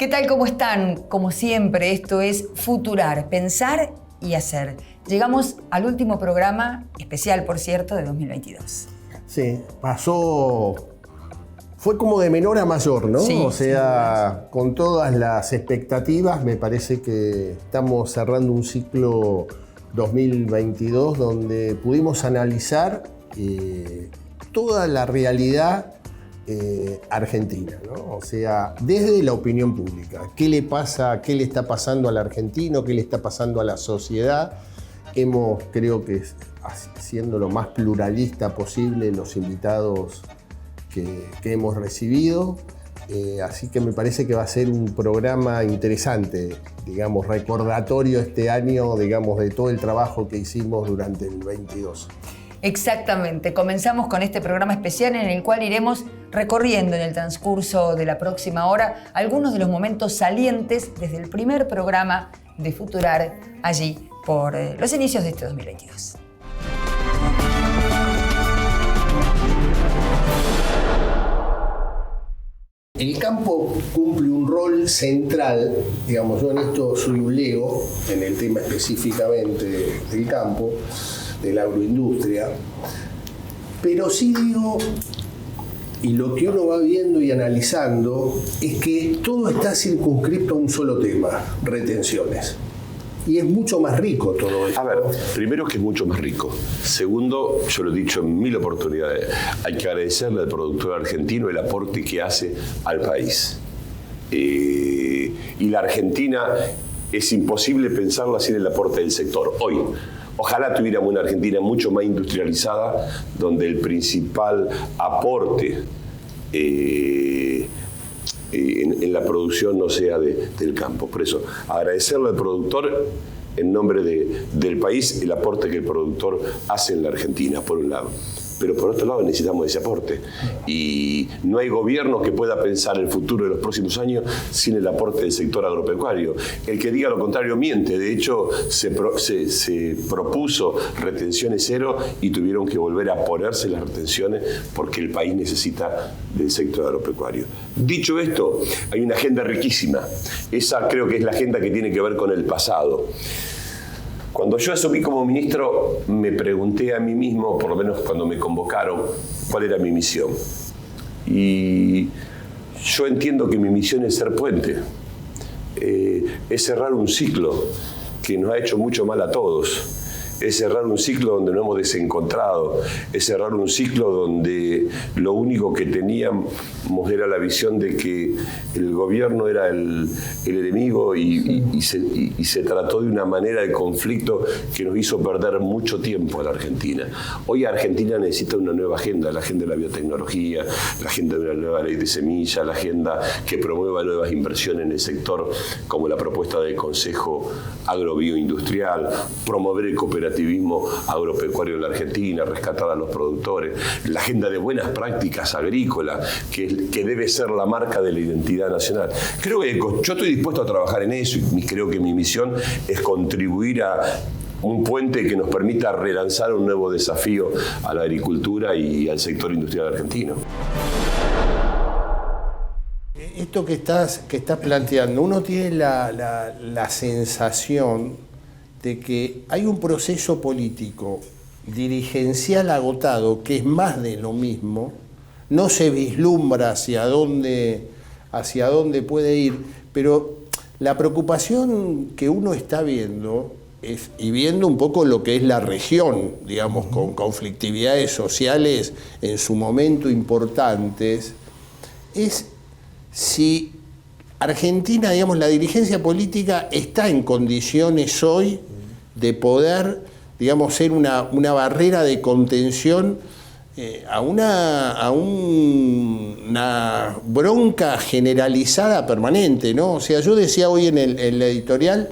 ¿Qué tal? ¿Cómo están? Como siempre, esto es Futurar, pensar y hacer. Llegamos al último programa, especial por cierto, de 2022. Sí, fue como de menor a mayor, ¿no? Sí, o sea, con todas las expectativas, me parece que estamos cerrando un ciclo 2022 donde pudimos analizar toda la realidad argentina, ¿no? O sea, desde la opinión pública. ¿Qué le pasa, qué le está pasando al argentino, qué le está pasando a la sociedad? Creo que siendo lo más pluralista posible, los invitados que hemos recibido. Así que me parece que va a ser un programa interesante, digamos, recordatorio este año, digamos, de todo el trabajo que hicimos durante el 22. Exactamente. Comenzamos con este programa especial en el cual iremos recorriendo en el transcurso de la próxima hora algunos de los momentos salientes desde el primer programa de Futurar allí por los inicios de este 2022. El campo cumple un rol central, digamos, yo en esto soy un lego, en el tema específicamente del campo, de la agroindustria, pero sí digo, y lo que uno va viendo y analizando, es que todo está circunscrito a un solo tema, retenciones. Y es mucho más rico todo esto. A ver, primero que es mucho más rico. Segundo, yo lo he dicho en 1000 oportunidades, hay que agradecerle al productor argentino el aporte que hace al país. Y la Argentina es imposible pensarla sin el aporte del sector. Hoy, ojalá tuviéramos una Argentina mucho más industrializada, donde el principal aporte en la producción no sea del campo. Por eso, agradecerle al productor en nombre del país el aporte que el productor hace en la Argentina, por un lado. Pero por otro lado necesitamos ese aporte. Y no hay gobierno que pueda pensar el futuro de los próximos años sin el aporte del sector agropecuario. El que diga lo contrario miente. De hecho, se propuso retenciones cero y tuvieron que volver a ponerse las retenciones porque el país necesita del sector agropecuario. Dicho esto, hay una agenda riquísima. Esa creo que es la agenda que tiene que ver con el pasado. Cuando yo asumí como ministro, me pregunté a mí mismo, por lo menos cuando me convocaron, cuál era mi misión. Y yo entiendo que mi misión es ser puente, es cerrar un ciclo que nos ha hecho mucho mal a todos. Es cerrar un ciclo donde nos hemos desencontrado, es cerrar un ciclo donde lo único que teníamos era la visión de que el gobierno era el enemigo y se trató de una manera de conflicto que nos hizo perder mucho tiempo a la Argentina. Hoy Argentina necesita una nueva agenda, la agenda de la biotecnología, la agenda de una nueva ley de semilla, la agenda que promueva nuevas inversiones en el sector, como la propuesta del Consejo Agrobioindustrial, promover el cooperativismo agropecuario en la Argentina, rescatar a los productores, la agenda de buenas prácticas agrícolas, que debe ser la marca de la identidad nacional. Creo que yo estoy dispuesto a trabajar en eso y creo que mi misión es contribuir a un puente que nos permita relanzar un nuevo desafío a la agricultura y al sector industrial argentino. Esto que estás planteando, uno tiene la sensación de que hay un proceso político dirigencial agotado que es más de lo mismo, no se vislumbra hacia dónde puede ir, pero la preocupación que uno está viendo y viendo un poco lo que es la región, digamos, con conflictividades sociales en su momento importantes, es si Argentina, digamos, la dirigencia política está en condiciones hoy de poder, digamos, ser una barrera de contención a una bronca generalizada permanente, ¿no? O sea, yo decía hoy en el editorial,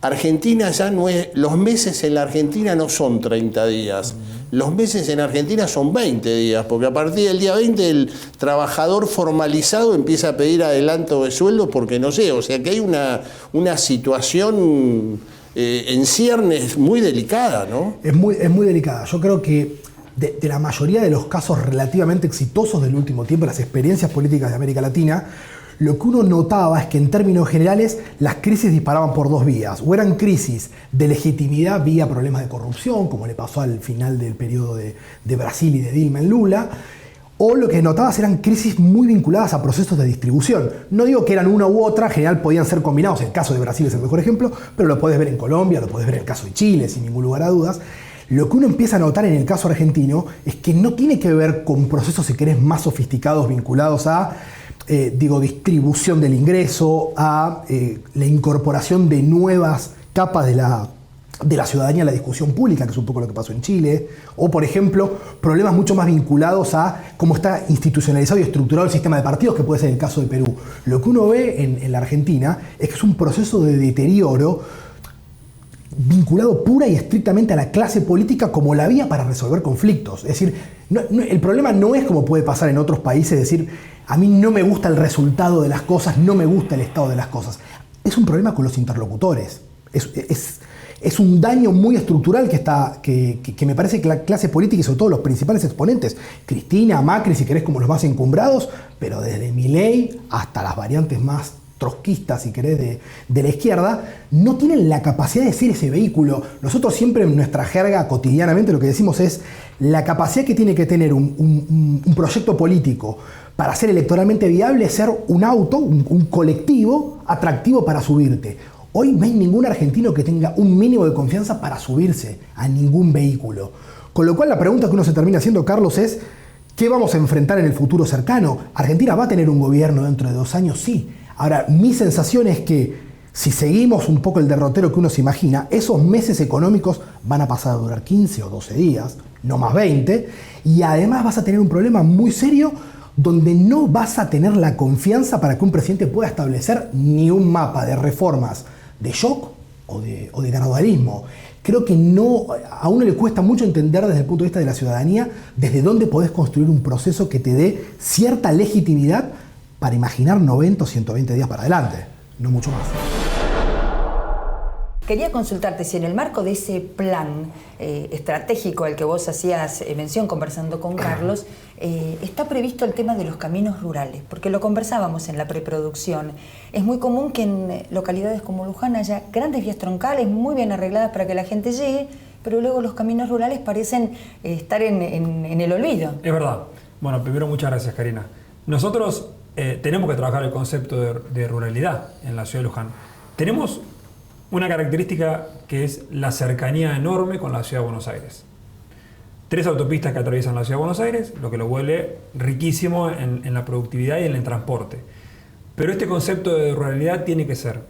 Argentina ya no es, los meses en la Argentina no son 30 días, los meses en Argentina son 20 días, porque a partir del día 20 el trabajador formalizado empieza a pedir adelanto de sueldo porque no sé, o sea que hay una situación en ciernes muy delicada, ¿no? Es muy delicada. Yo creo que de la mayoría de los casos relativamente exitosos del último tiempo, las experiencias políticas de América Latina, lo que uno notaba es que en términos generales las crisis disparaban por dos vías. O eran crisis de legitimidad vía problemas de corrupción, como le pasó al final del periodo de Brasil y de Dilma en Lula, o lo que notabas eran crisis muy vinculadas a procesos de distribución. No digo que eran una u otra, en general podían ser combinados, el caso de Brasil es el mejor ejemplo, pero lo podés ver en Colombia, lo podés ver en el caso de Chile, sin ningún lugar a dudas. Lo que uno empieza a notar en el caso argentino es que no tiene que ver con procesos, si querés, más sofisticados vinculados a distribución del ingreso, a la incorporación de nuevas capas de la ciudadanía a la discusión pública, que es un poco lo que pasó en Chile, o por ejemplo, problemas mucho más vinculados a cómo está institucionalizado y estructurado el sistema de partidos, que puede ser el caso de Perú. Lo que uno ve en la Argentina es que es un proceso de deterioro vinculado pura y estrictamente a la clase política como la vía para resolver conflictos. Es decir, el problema no es como puede pasar en otros países, decir, a mí no me gusta el resultado de las cosas, no me gusta el estado de las cosas. Es un problema con los interlocutores. Es un daño muy estructural que me parece que la clase política y sobre todo los principales exponentes, Cristina, Macri, si querés, como los más encumbrados, pero desde Milei hasta las variantes más trotskistas, si querés, de la izquierda, no tienen la capacidad de ser ese vehículo. Nosotros siempre en nuestra jerga cotidianamente lo que decimos es la capacidad que tiene que tener un proyecto político para ser electoralmente viable es ser un auto, un colectivo atractivo para subirte. Hoy no hay ningún argentino que tenga un mínimo de confianza para subirse a ningún vehículo. Con lo cual la pregunta que uno se termina haciendo, Carlos, es ¿qué vamos a enfrentar en el futuro cercano? ¿Argentina va a tener un gobierno dentro de 2 años? Sí. Ahora, mi sensación es que si seguimos un poco el derrotero que uno se imagina, esos meses económicos van a pasar a durar 15 o 12 días, no más 20, y además vas a tener un problema muy serio donde no vas a tener la confianza para que un presidente pueda establecer ni un mapa de reformas de shock o de gradualismo. Creo que a uno le cuesta mucho entender desde el punto de vista de la ciudadanía desde dónde podés construir un proceso que te dé cierta legitimidad para imaginar 90 o 120 días para adelante, no mucho más. Quería consultarte si en el marco de ese plan estratégico al que vos hacías mención conversando con Carlos, está previsto el tema de los caminos rurales, porque lo conversábamos en la preproducción. Es muy común que en localidades como Luján haya grandes vías troncales muy bien arregladas para que la gente llegue, pero luego los caminos rurales parecen estar en el olvido. Es verdad. Bueno, primero muchas gracias, Karina. Nosotros tenemos que trabajar el concepto de ruralidad en la ciudad de Luján. Tenemos una característica que es la cercanía enorme con la ciudad de Buenos Aires. 3 autopistas que atraviesan la ciudad de Buenos Aires, lo que lo vuelve riquísimo en la productividad y en el transporte. Pero este concepto de ruralidad tiene que ser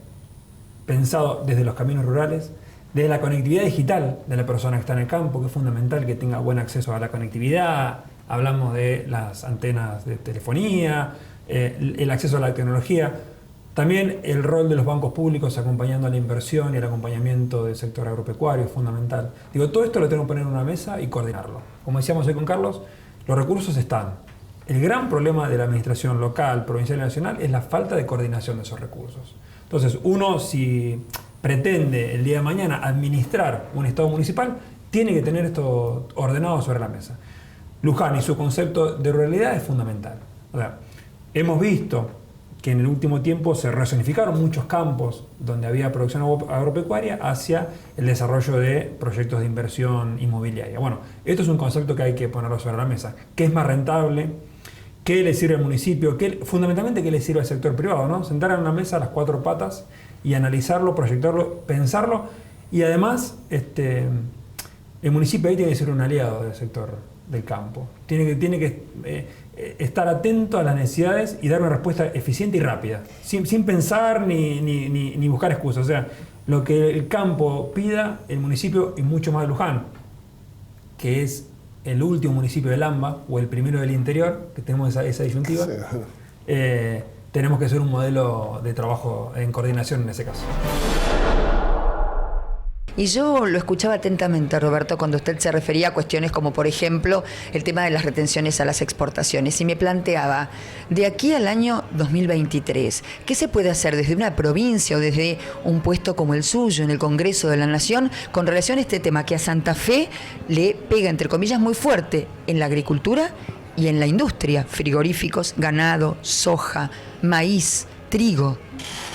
pensado desde los caminos rurales, desde la conectividad digital de la persona que está en el campo, que es fundamental que tenga buen acceso a la conectividad. Hablamos de las antenas de telefonía, el acceso a la tecnología. También el rol de los bancos públicos acompañando a la inversión y el acompañamiento del sector agropecuario es fundamental. Todo esto lo tenemos que poner en una mesa y coordinarlo. Como decíamos hoy con Carlos, los recursos están. El gran problema de la administración local, provincial y nacional es la falta de coordinación de esos recursos. Entonces, uno, si pretende el día de mañana administrar un Estado municipal, tiene que tener esto ordenado sobre la mesa. Luján y su concepto de ruralidad es fundamental. O sea, hemos visto que en el último tiempo se rezonificaron muchos campos donde había producción agropecuaria hacia el desarrollo de proyectos de inversión inmobiliaria. Bueno, esto es un concepto que hay que ponerlo sobre la mesa. ¿Qué es más rentable? ¿Qué le sirve al municipio? Fundamentalmente, ¿qué le sirve al sector privado? ¿No? Sentar en una mesa las 4 patas y analizarlo, proyectarlo, pensarlo. Y además, el municipio ahí tiene que ser un aliado del sector del campo. Tiene que estar atento a las necesidades y dar una respuesta eficiente y rápida, sin pensar ni buscar excusas. O sea, lo que el campo pida, el municipio, y mucho más de Luján, que es el último municipio del AMBA, o el primero del interior, que tenemos esa disyuntiva, sí. Tenemos que ser un modelo de trabajo en coordinación en ese caso. Y yo lo escuchaba atentamente, Roberto, cuando usted se refería a cuestiones como, por ejemplo, el tema de las retenciones a las exportaciones. Y me planteaba, de aquí al año 2023, ¿qué se puede hacer desde una provincia o desde un puesto como el suyo en el Congreso de la Nación con relación a este tema que a Santa Fe le pega, entre comillas, muy fuerte en la agricultura y en la industria, frigoríficos, ganado, soja, maíz, trigo.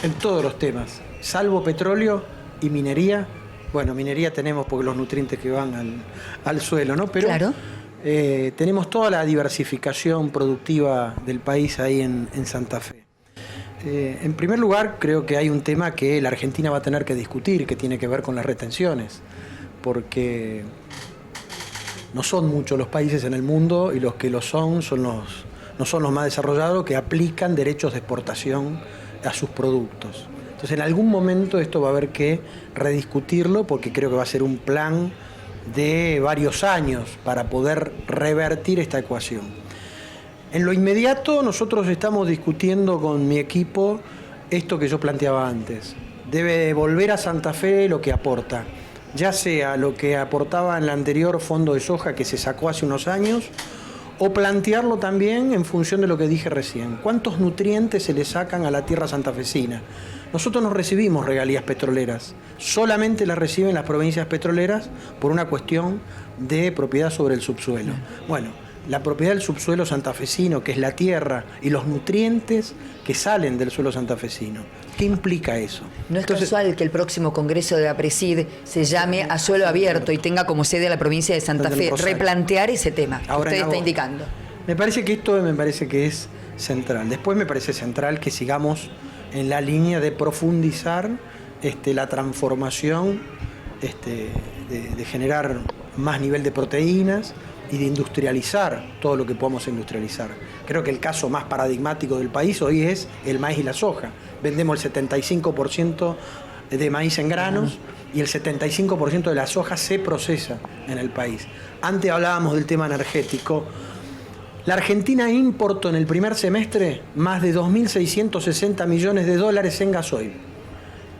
En todos los temas, salvo petróleo y minería. Bueno, minería tenemos porque los nutrientes que van al suelo, ¿no? Pero claro. Tenemos toda la diversificación productiva del país ahí en Santa Fe. En primer lugar, creo que hay un tema que la Argentina va a tener que discutir, que tiene que ver con las retenciones, porque no son muchos los países en el mundo y los que lo son no son los más desarrollados que aplican derechos de exportación a sus productos. Entonces, en algún momento esto va a haber que rediscutirlo porque creo que va a ser un plan de varios años para poder revertir esta ecuación. En lo inmediato, nosotros estamos discutiendo con mi equipo esto que yo planteaba antes. Debe devolver a Santa Fe lo que aporta, ya sea lo que aportaba en el anterior fondo de soja que se sacó hace unos años, o plantearlo también en función de lo que dije recién. ¿Cuántos nutrientes se le sacan a la tierra santafesina? Nosotros no recibimos regalías petroleras, solamente las reciben las provincias petroleras por una cuestión de propiedad sobre el subsuelo. Bueno, la propiedad del subsuelo santafesino, que es la tierra, y los nutrientes que salen del suelo santafesino. ¿Qué implica eso? No es casual que el próximo Congreso de APRESID se llame a suelo abierto y tenga como sede a la provincia de Santa Fe. Replantear ese tema que usted está indicando. Me parece que esto es central. Después me parece central que sigamos en la línea de profundizar la transformación, de generar más nivel de proteínas y de industrializar todo lo que podamos industrializar. Creo que el caso más paradigmático del país hoy es el maíz y la soja. Vendemos el 75% de maíz en granos y el 75% de la soja se procesa en el país. Antes hablábamos del tema energético. La Argentina importó en el primer semestre más de 2.660 millones de dólares en gasoil.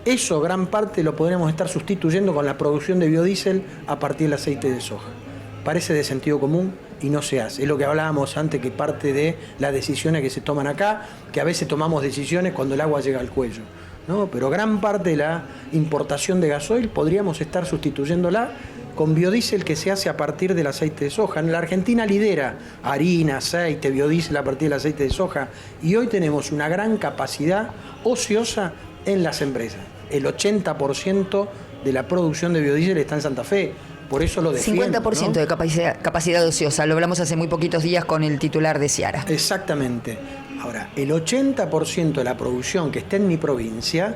Eso gran parte lo podremos estar sustituyendo con la producción de biodiesel a partir del aceite de soja. Parece de sentido común y no se hace. Es lo que hablábamos antes, que parte de las decisiones que se toman acá, que a veces tomamos decisiones cuando el agua llega al cuello, ¿no? Pero gran parte de la importación de gasoil podríamos estar sustituyéndola con biodiesel que se hace a partir del aceite de soja. En la Argentina lidera harina, aceite, biodiesel a partir del aceite de soja, y hoy tenemos una gran capacidad ociosa en las empresas. El 80% de la producción de biodiesel está en Santa Fe. Por eso lo defiendo, 50%, ¿no? De capacidad ociosa. Lo hablamos hace muy poquitos días con el titular de Ciara. Exactamente. Ahora, el 80% de la producción que está en mi provincia,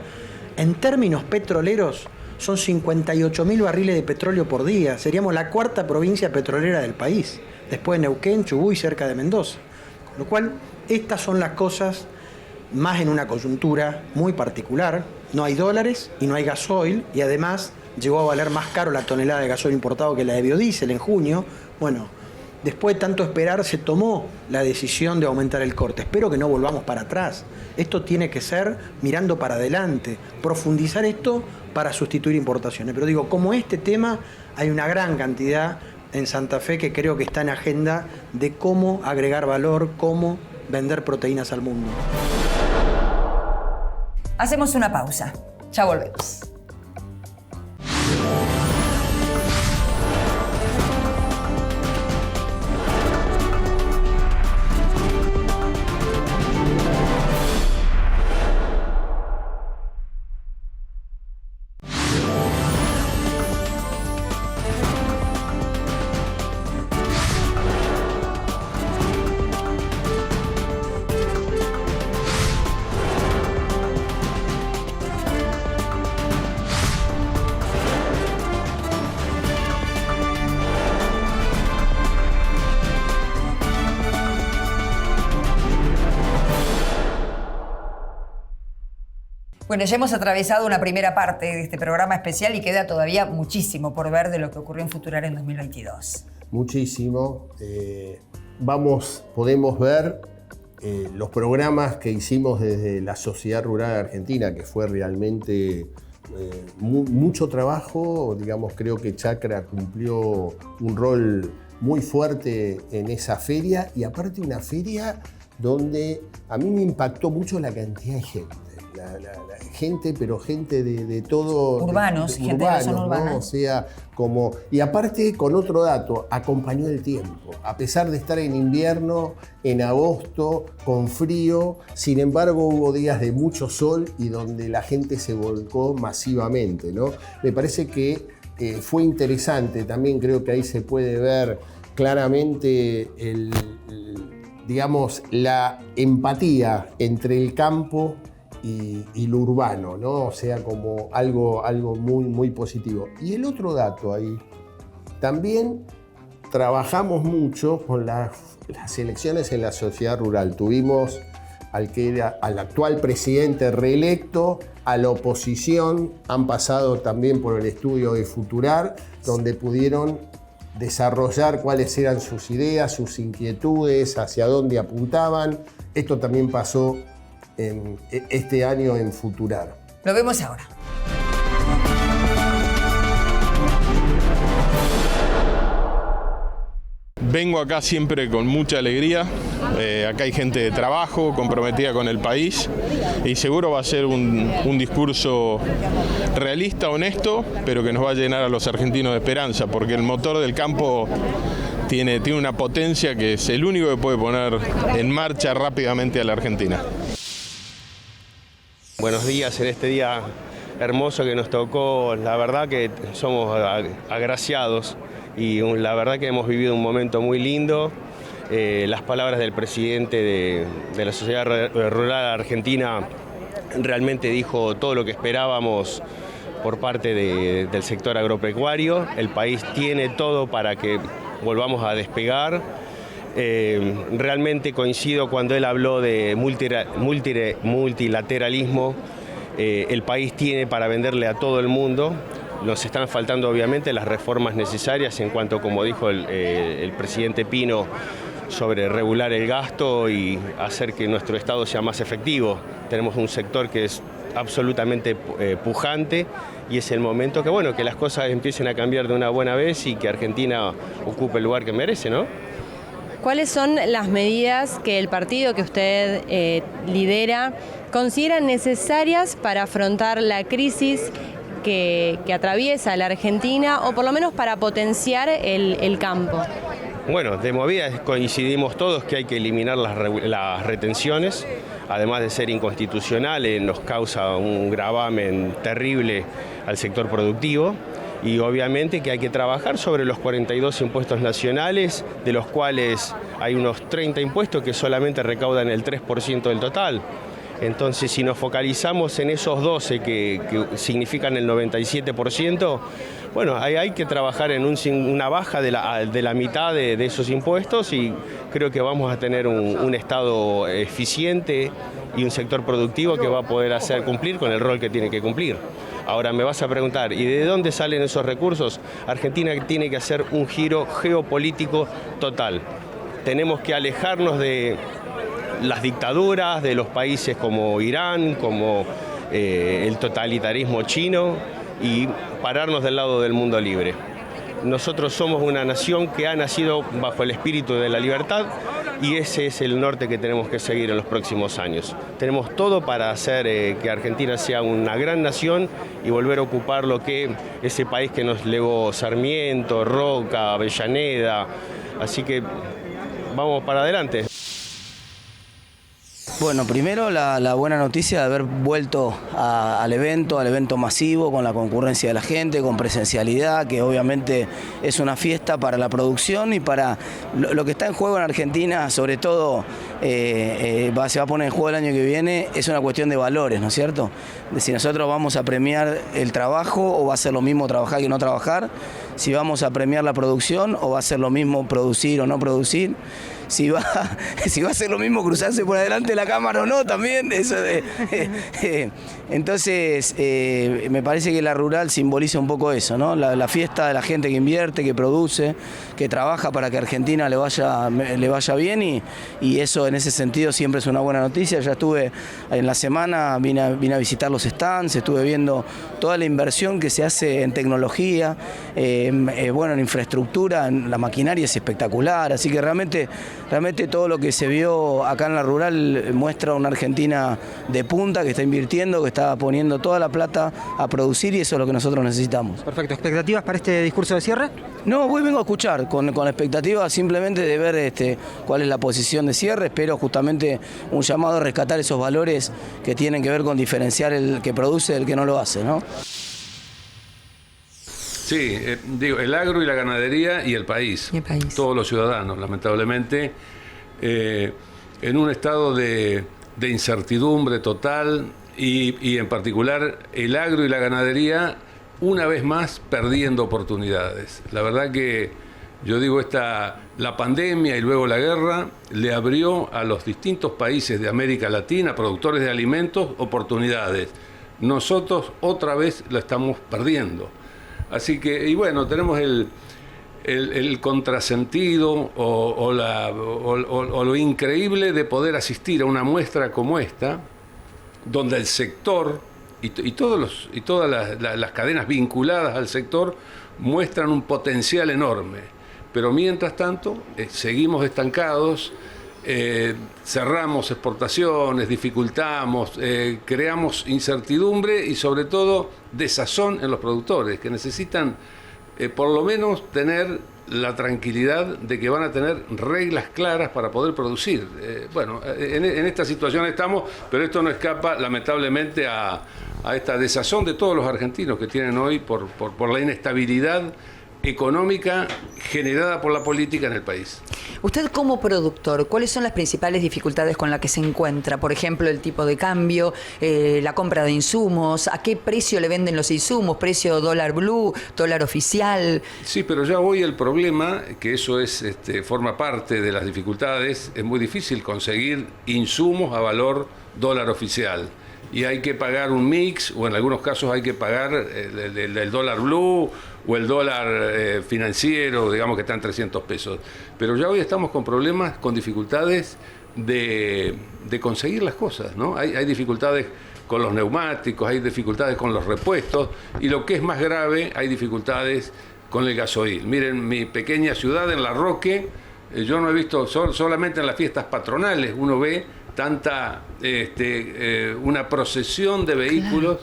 en términos petroleros, son 58.000 barriles de petróleo por día. Seríamos la cuarta provincia petrolera del país, después de Neuquén, Chubut, cerca de Mendoza. Con lo cual, estas son las cosas más en una coyuntura muy particular. No hay dólares y no hay gasoil, y además llegó a valer más caro la tonelada de gasoil importado que la de biodiesel en junio. Bueno, después de tanto esperar se tomó la decisión de aumentar el corte. Espero que no volvamos para atrás. Esto tiene que ser mirando para adelante, profundizar esto para sustituir importaciones. Pero digo, como este tema, hay una gran cantidad en Santa Fe que creo que está en agenda de cómo agregar valor, cómo vender proteínas al mundo. Hacemos una pausa. Ya volvemos. Bueno, ya hemos atravesado una primera parte de este programa especial y queda todavía muchísimo por ver de lo que ocurrió en Futurar en 2022. Muchísimo. Podemos ver los programas que hicimos desde la Sociedad Rural Argentina, que fue realmente mucho trabajo. Digamos, creo que Chacra cumplió un rol muy fuerte en esa feria, y aparte una feria donde a mí me impactó mucho la cantidad de gente. gente, pero gente de todo. Urbanos, gente de la zona urbana. ¿no? O sea, como. Y aparte, con otro dato, acompañó el tiempo. A pesar de estar en invierno, en agosto, con frío, sin embargo, hubo días de mucho sol y donde la gente se volcó masivamente, ¿no? Me parece que fue interesante. También creo que ahí se puede ver claramente digamos, la empatía entre el campo y lo urbano, ¿no? O sea, como algo muy, muy positivo. Y el otro dato ahí, también trabajamos mucho con las elecciones en la sociedad rural. Tuvimos al actual presidente reelecto, a la oposición, han pasado también por el estudio de Futurar, donde pudieron desarrollar cuáles eran sus ideas, sus inquietudes, hacia dónde apuntaban. Esto también pasó este año en Futurar. Lo vemos ahora. Vengo acá siempre con mucha alegría. Acá hay gente de trabajo, comprometida con el país, y seguro va a ser un discurso realista, honesto, pero que nos va a llenar a los argentinos de esperanza, porque el motor del campo tiene una potencia que es el único que puede poner en marcha rápidamente a la Argentina. Buenos días en este día hermoso que nos tocó. La verdad que somos agraciados y la verdad que hemos vivido un momento muy lindo. Las palabras del presidente de la Sociedad Rural Argentina realmente dijo todo lo que esperábamos por parte del sector agropecuario. El país tiene todo para que volvamos a despegar. Realmente coincido cuando él habló de multilateralismo. El país tiene para venderle a todo el mundo. Nos están faltando obviamente las reformas necesarias en cuanto, como dijo el presidente Pino, sobre regular el gasto y hacer que nuestro Estado sea más efectivo. Tenemos un sector que es absolutamente pujante y es el momento que las cosas empiecen a cambiar de una buena vez y que Argentina ocupe el lugar que merece, ¿no? ¿Cuáles son las medidas que el partido que usted lidera considera necesarias para afrontar la crisis que atraviesa la Argentina, o por lo menos para potenciar el campo? Bueno, de movida coincidimos todos que hay que eliminar las retenciones, además de ser inconstitucionales, nos causa un gravamen terrible al sector productivo. Y obviamente que hay que trabajar sobre los 42 impuestos nacionales, de los cuales hay unos 30 impuestos que solamente recaudan el 3% del total. Entonces, si nos focalizamos en esos 12 que significan el 97%, bueno, hay que trabajar en una baja de la mitad de esos impuestos y creo que vamos a tener un Estado eficiente y un sector productivo que va a poder hacer cumplir con el rol que tiene que cumplir. Ahora me vas a preguntar, ¿y de dónde salen esos recursos? Argentina tiene que hacer un giro geopolítico total. Tenemos que alejarnos de las dictaduras de los países como Irán, como el totalitarismo chino, y pararnos del lado del mundo libre. Nosotros somos una nación que ha nacido bajo el espíritu de la libertad y ese es el norte que tenemos que seguir en los próximos años. Tenemos todo para hacer que Argentina sea una gran nación y volver a ocupar lo que ese país que nos legó Sarmiento, Roca, Avellaneda. Así que vamos para adelante. Bueno, primero la buena noticia de haber vuelto al evento masivo, con la concurrencia de la gente, con presencialidad, que obviamente es una fiesta para la producción y para lo que está en juego en Argentina, sobre todo se va a poner en juego el año que viene, es una cuestión de valores, ¿no es cierto? De si nosotros vamos a premiar el trabajo o va a ser lo mismo trabajar que no trabajar, si vamos a premiar la producción o va a ser lo mismo producir o no producir, si va a ser lo mismo cruzarse por adelante de la cámara o no también. Entonces me parece que la rural simboliza un poco eso, ¿no? La fiesta de la gente que invierte, que produce, que trabaja para que Argentina le vaya bien y eso eso en ese sentido siempre es una buena noticia. Ya estuve en la semana, vine a visitar los stands, estuve viendo toda la inversión que se hace en tecnología, en infraestructura, en la maquinaria es espectacular, así que realmente todo lo que se vio acá en la rural muestra una Argentina de punta que está invirtiendo, que está poniendo toda la plata a producir y eso es lo que nosotros necesitamos. Perfecto. ¿Expectativas para este discurso de cierre? No, hoy vengo a escuchar con la expectativa simplemente de ver cuál es la posición de cierre. Espero justamente un llamado a rescatar esos valores que tienen que ver con diferenciar el que produce del que no lo hace, ¿no? Sí, el agro y la ganadería y el país. Todos los ciudadanos, lamentablemente, en un estado de incertidumbre total y en particular el agro y la ganadería una vez más perdiendo oportunidades. La verdad que yo digo, la pandemia y luego la guerra le abrió a los distintos países de América Latina, productores de alimentos, oportunidades. Nosotros otra vez la estamos perdiendo. Así que, y bueno, tenemos el contrasentido o lo increíble de poder asistir a una muestra como esta, donde el sector y todas las cadenas vinculadas al sector muestran un potencial enorme. Pero mientras tanto, seguimos estancados, cerramos exportaciones, dificultamos, creamos incertidumbre y sobre todo desazón en los productores, que necesitan por lo menos tener la tranquilidad de que van a tener reglas claras para poder producir. En esta situación estamos, pero esto no escapa lamentablemente a esta desazón de todos los argentinos que tienen hoy por la inestabilidad económica generada por la política en el país. Usted como productor, ¿cuáles son las principales dificultades con las que se encuentra? Por ejemplo, el tipo de cambio, la compra de insumos, ¿a qué precio le venden los insumos? ¿Precio dólar blue, dólar oficial? Sí, pero ya hoy el problema, que eso forma parte de las dificultades, es muy difícil conseguir insumos a valor dólar oficial. Y hay que pagar un mix, o en algunos casos hay que pagar el dólar blue o el dólar financiero, digamos que está en 300 pesos. Pero ya hoy estamos con problemas, con dificultades de conseguir las cosas, ¿no? Hay dificultades con los neumáticos, hay dificultades con los repuestos, y lo que es más grave, hay dificultades con el gasoil. Miren, mi pequeña ciudad, en La Roque, yo no he visto, solamente en las fiestas patronales uno ve una procesión de vehículos,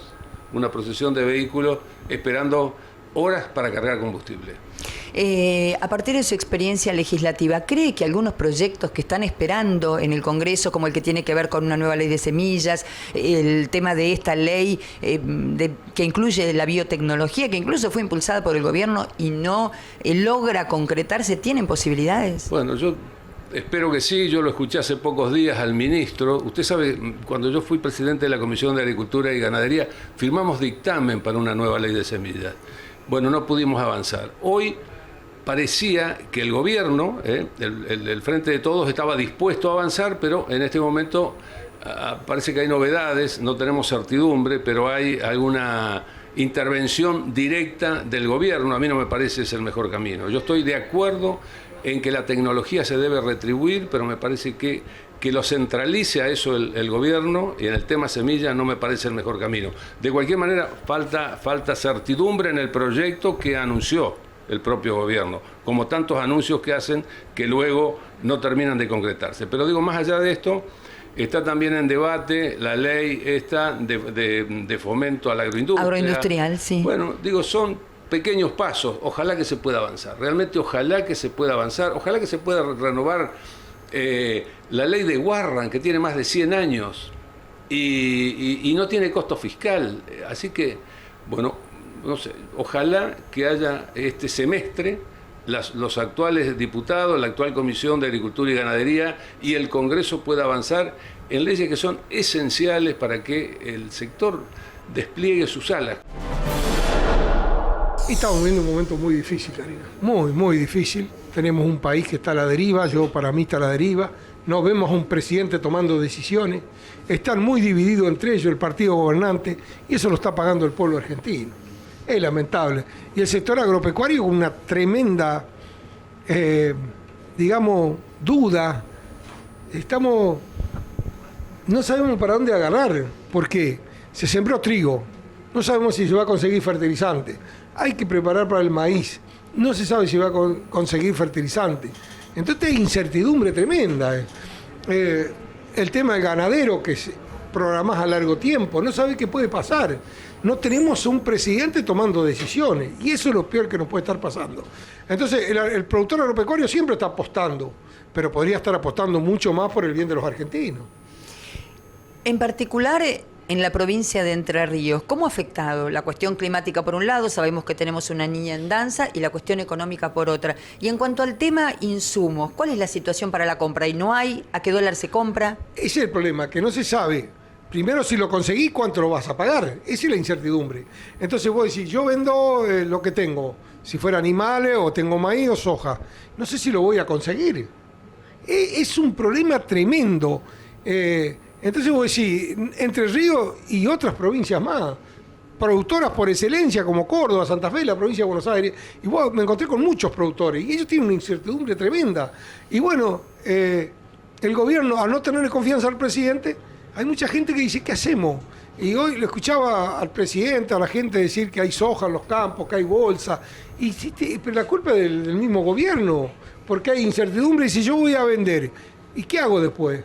esperando horas para cargar combustible. A partir de su experiencia legislativa, ¿cree que algunos proyectos que están esperando en el Congreso, como el que tiene que ver con una nueva ley de semillas, el tema de esta ley que incluye la biotecnología, que incluso fue impulsada por el gobierno y no logra concretarse, tienen posibilidades? Bueno, yo espero que sí. Yo lo escuché hace pocos días al ministro. Usted sabe, cuando yo fui presidente de la Comisión de Agricultura y Ganadería, firmamos dictamen para una nueva ley de semillas. Bueno, no pudimos avanzar. Hoy parecía que el gobierno, el Frente de Todos, estaba dispuesto a avanzar, pero en este momento parece que hay novedades, no tenemos certidumbre, pero hay alguna intervención directa del gobierno. A mí no me parece es el mejor camino. Yo estoy de acuerdo en que la tecnología se debe retribuir, pero me parece que lo centralice a eso el gobierno, y en el tema semilla no me parece el mejor camino. De cualquier manera, falta certidumbre en el proyecto que anunció el propio gobierno, como tantos anuncios que hacen que luego no terminan de concretarse. Pero digo, más allá de esto, está también en debate la ley de fomento a la agroindustria. Agroindustrial, sí. Bueno, digo, son pequeños pasos. Ojalá que se pueda avanzar. Realmente ojalá que se pueda avanzar. Ojalá que se pueda renovar la ley de Warren, que tiene más de 100 años y no tiene costo fiscal. Así que, bueno, no sé, ojalá que haya este semestre los actuales diputados, la actual Comisión de Agricultura y Ganadería y el Congreso pueda avanzar en leyes que son esenciales para que el sector despliegue sus alas. Estamos viviendo un momento muy difícil, Karina. Muy, muy difícil. Tenemos un país que está a la deriva, para mí está a la deriva. No vemos a un presidente tomando decisiones. Están muy divididos entre ellos el partido gobernante, y eso lo está pagando el pueblo argentino. Es lamentable. Y el sector agropecuario con una tremenda, duda no sabemos para dónde agarrar, porque se sembró trigo, no sabemos si se va a conseguir fertilizante, hay que preparar para el maíz, no se sabe si va a conseguir fertilizante. Entonces hay incertidumbre tremenda. El tema del ganadero, que programás a largo tiempo, no sabe qué puede pasar. No tenemos un presidente tomando decisiones, y eso es lo peor que nos puede estar pasando. Entonces el productor agropecuario siempre está apostando, pero podría estar apostando mucho más por el bien de los argentinos. En particular, en la provincia de Entre Ríos, ¿cómo ha afectado la cuestión climática por un lado? Sabemos que tenemos una niña en danza, y la cuestión económica por otra. Y en cuanto al tema insumos, ¿cuál es la situación para la compra? ¿Y no hay? ¿A qué dólar se compra? Ese es el problema, que no se sabe. Primero, si lo conseguís, ¿cuánto lo vas a pagar? Esa es la incertidumbre. Entonces vos decís, yo vendo lo que tengo, si fuera animales, o tengo maíz o soja. No sé si lo voy a conseguir. Es un problema tremendo. Entonces vos decís, Entre Ríos y otras provincias más, productoras por excelencia como Córdoba, Santa Fe, la provincia de Buenos Aires, y me encontré con muchos productores, y ellos tienen una incertidumbre tremenda. Y bueno, el gobierno, al no tenerle confianza al presidente, hay mucha gente que dice, ¿qué hacemos? Y hoy lo escuchaba al presidente, a la gente decir que hay soja en los campos, que hay bolsa, pero la culpa es del mismo gobierno, porque hay incertidumbre y si yo voy a vender, ¿y qué hago después?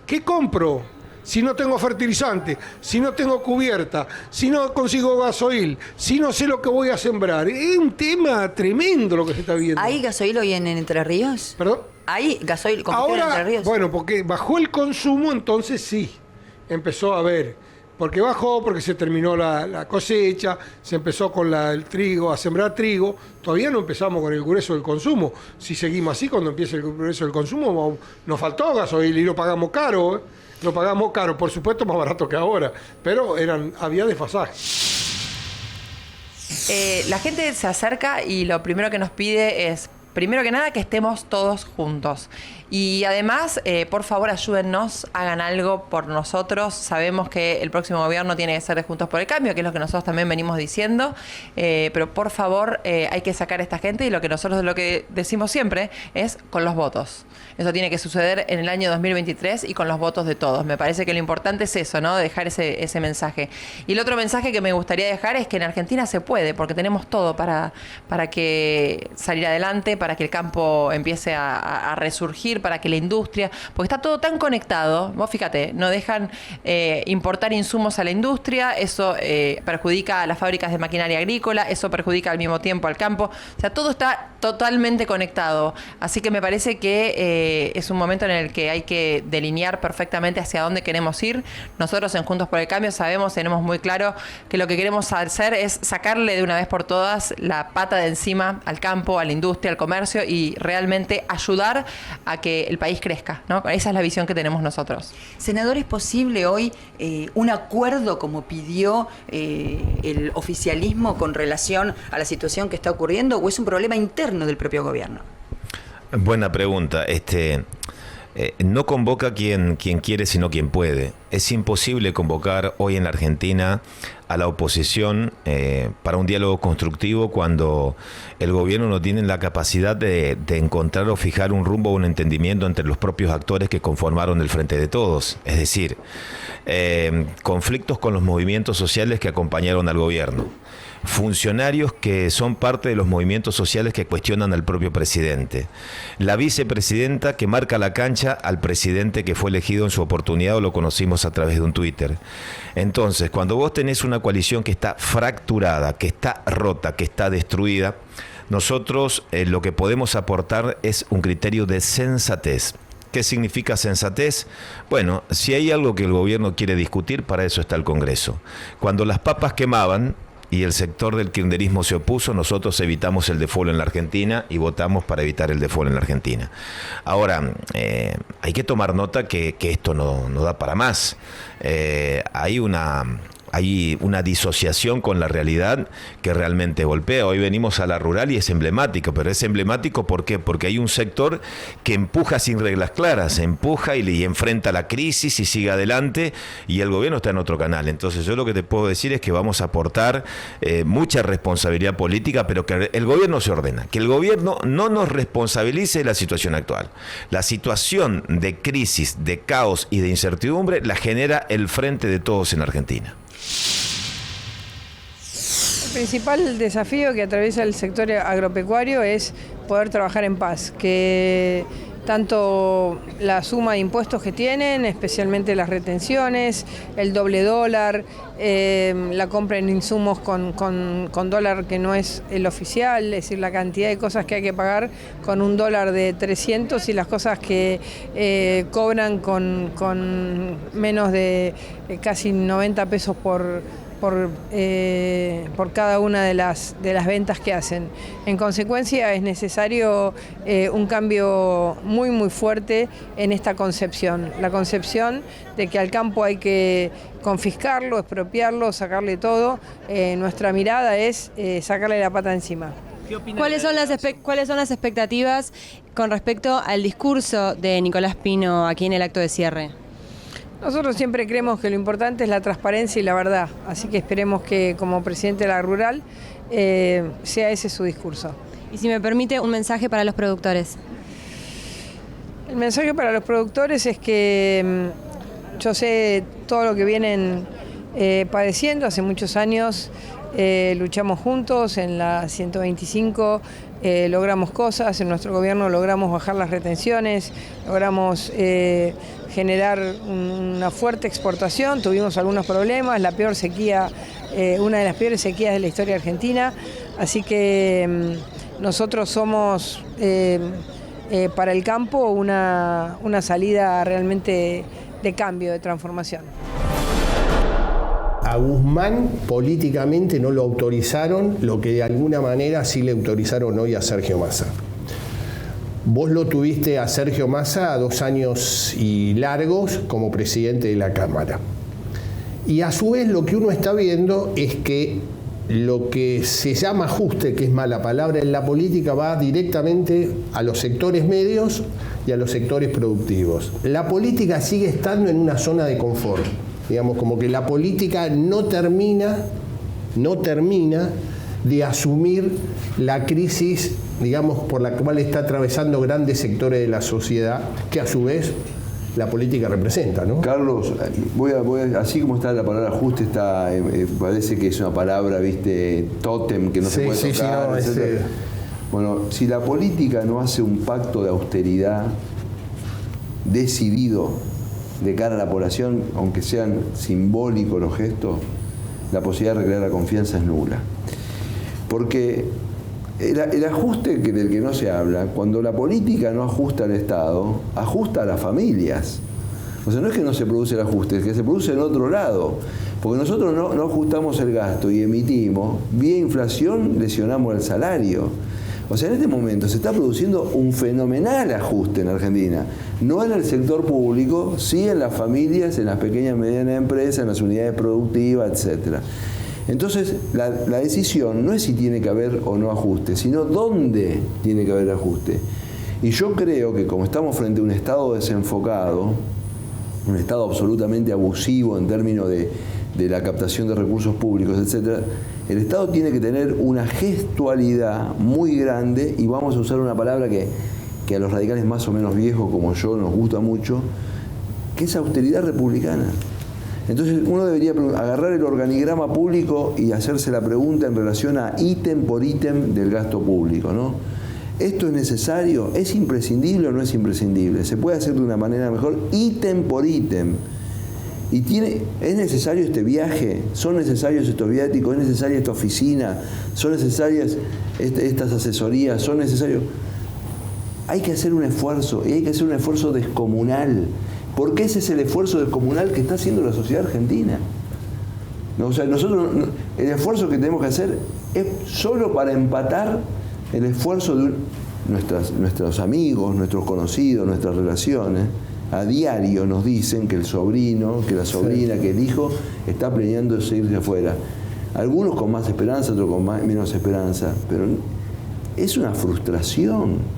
¿Qué compro? Si no tengo fertilizante, si no tengo cubierta, si no consigo gasoil, si no sé lo que voy a sembrar. Es un tema tremendo lo que se está viendo. ¿Hay gasoil hoy en Entre Ríos? ¿Perdón? ¿Hay gasoil ahora, en Entre Ríos? Bueno, porque bajó el consumo, entonces sí, empezó a haber. Porque bajó, porque se terminó la cosecha, se empezó con el trigo, a sembrar trigo. Todavía no empezamos con el grueso del consumo. Si seguimos así, cuando empiece el grueso del consumo, nos faltó gasoil y lo pagamos caro, Lo pagamos caro, por supuesto más barato que ahora, pero había desfasaje. La gente se acerca y lo primero que nos pide es, primero que nada, que estemos todos juntos. Y además, por favor, ayúdennos, hagan algo por nosotros. Sabemos que el próximo gobierno tiene que ser de Juntos por el Cambio, que es lo que nosotros también venimos diciendo. Pero por favor, hay que sacar a esta gente, y lo que decimos siempre es con los votos. Eso tiene que suceder en el año 2023 y con los votos de todos. Me parece que lo importante es eso, ¿no? Dejar ese mensaje. Y el otro mensaje que me gustaría dejar es que en Argentina se puede, porque tenemos todo para que salir adelante, para que el campo empiece a resurgir, para que la industria, porque está todo tan conectado. Vos fíjate, no dejan importar insumos a la industria, eso perjudica a las fábricas de maquinaria agrícola, eso perjudica al mismo tiempo al campo. O sea, todo está totalmente conectado. Así que me parece que es un momento en el que hay que delinear perfectamente hacia dónde queremos ir. Nosotros en Juntos por el Cambio tenemos muy claro que lo que queremos hacer es sacarle de una vez por todas la pata de encima al campo, a la industria, al comercio, y realmente ayudar a que el país crezca, ¿no? Esa es la visión que tenemos nosotros. Senador, ¿es posible hoy un acuerdo como pidió el oficialismo con relación a la situación que está ocurriendo, o es un problema interno del propio gobierno? Buena pregunta. No convoca quien quiere, sino quien puede. Es imposible convocar hoy en la Argentina a la oposición para un diálogo constructivo cuando el gobierno no tiene la capacidad de encontrar o fijar un rumbo o un entendimiento entre los propios actores que conformaron el Frente de Todos. Es decir, conflictos con los movimientos sociales que acompañaron al gobierno. Funcionarios que son parte de los movimientos sociales que cuestionan al propio presidente. La vicepresidenta que marca la cancha al presidente que fue elegido en su oportunidad, o lo conocimos a través de un Twitter. Entonces, cuando vos tenés una coalición que está fracturada, que está rota, que está destruida, nosotros lo que podemos aportar es un criterio de sensatez. ¿Qué significa sensatez? Bueno, si hay algo que el gobierno quiere discutir, para eso está el Congreso. Cuando las papas quemaban y el sector del kirchnerismo se opuso, nosotros evitamos el default en la Argentina y votamos para evitar el default en la Argentina. Ahora, hay que tomar nota que esto no da para más. Hay una hay una disociación con la realidad que realmente golpea. Hoy venimos a la rural y es emblemático, pero es emblemático ¿por qué? Porque hay un sector que empuja sin reglas claras, empuja y enfrenta la crisis y sigue adelante, y el gobierno está en otro canal. Entonces yo lo que te puedo decir es que vamos a aportar mucha responsabilidad política, pero que el gobierno se ordena, que el gobierno no nos responsabilice de la situación actual. La situación de crisis, de caos y de incertidumbre la genera el Frente de Todos en Argentina. El principal desafío que atraviesa el sector agropecuario es poder trabajar en paz, que tanto la suma de impuestos que tienen, especialmente las retenciones, el doble dólar, la compra en insumos con dólar que no es el oficial, es decir, la cantidad de cosas que hay que pagar con un dólar de 300 y las cosas que cobran con menos de casi 90 pesos por cada una de las ventas que hacen. En consecuencia, es necesario un cambio muy fuerte en esta concepción. La concepción de que al campo hay que confiscarlo, expropiarlo, sacarle todo. Nuestra mirada es sacarle la pata encima. ¿Cuáles son las expectativas con respecto al discurso de Nicolás Pino aquí en el acto de cierre? Nosotros siempre creemos que lo importante es la transparencia y la verdad, así que esperemos que como presidente de la rural sea ese su discurso. Y si me permite, un mensaje para los productores. El mensaje para los productores es que yo sé todo lo que vienen padeciendo. Hace muchos años luchamos juntos en la 125, logramos cosas, en nuestro gobierno logramos bajar las retenciones, logramos generar una fuerte exportación, tuvimos algunos problemas, la peor sequía, una de las peores sequías de la historia argentina, así que nosotros somos para el campo una salida realmente de cambio, de transformación. A Guzmán políticamente no lo autorizaron, lo que de alguna manera sí le autorizaron hoy a Sergio Massa. Vos lo tuviste a Sergio Massa a 2 años y largos como presidente de la Cámara. Y a su vez lo que uno está viendo es que lo que se llama ajuste, que es mala palabra en la política, va directamente a los sectores medios y a los sectores productivos. La política sigue estando en una zona de confort. Digamos, como que la política no termina de asumir la crisis, digamos, por la cual está atravesando grandes sectores de la sociedad, que a su vez la política representa, ¿no? Carlos, así como está la palabra ajuste, parece que es una palabra, viste, tótem, que no se puede tocar, etc. Bueno, si la política no hace un pacto de austeridad decidido de cara a la población, aunque sean simbólicos los gestos, la posibilidad de recrear la confianza es nula. Porque el ajuste del que no se habla, cuando la política no ajusta al Estado, ajusta a las familias. O sea, no es que no se produce el ajuste, es que se produce en otro lado. Porque nosotros no ajustamos el gasto y emitimos, vía inflación lesionamos el salario. O sea, en este momento se está produciendo un fenomenal ajuste en Argentina. No en el sector público, sí en las familias, en las pequeñas y medianas empresas, en las unidades productivas, etc. Entonces, la decisión no es si tiene que haber o no ajuste, sino dónde tiene que haber ajuste. Y yo creo que como estamos frente a un Estado desenfocado, un Estado absolutamente abusivo en términos de la captación de recursos públicos, etc., el Estado tiene que tener una gestualidad muy grande, y vamos a usar una palabra que a los radicales más o menos viejos como yo nos gusta mucho, que es austeridad republicana. Entonces uno debería agarrar el organigrama público y hacerse la pregunta en relación a ítem por ítem del gasto público, ¿no? ¿Esto es necesario? ¿Es imprescindible o no es imprescindible? ¿Se puede hacer de una manera mejor? Ítem por ítem. ¿Y es necesario este viaje? ¿Son necesarios estos viáticos? ¿Es necesaria esta oficina? ¿Son necesarias estas asesorías? ¿Son necesarios? Hay que hacer un esfuerzo, y hay que hacer un esfuerzo descomunal, porque ese es el esfuerzo descomunal que está haciendo la sociedad argentina. ¿No? O sea, nosotros, el esfuerzo que tenemos que hacer es solo para empatar el esfuerzo de nuestros amigos, nuestros conocidos, nuestras relaciones, A diario nos dicen que el sobrino, que la sobrina, que el hijo está planeándose irse afuera. Algunos con más esperanza, otros con menos esperanza, pero es una frustración.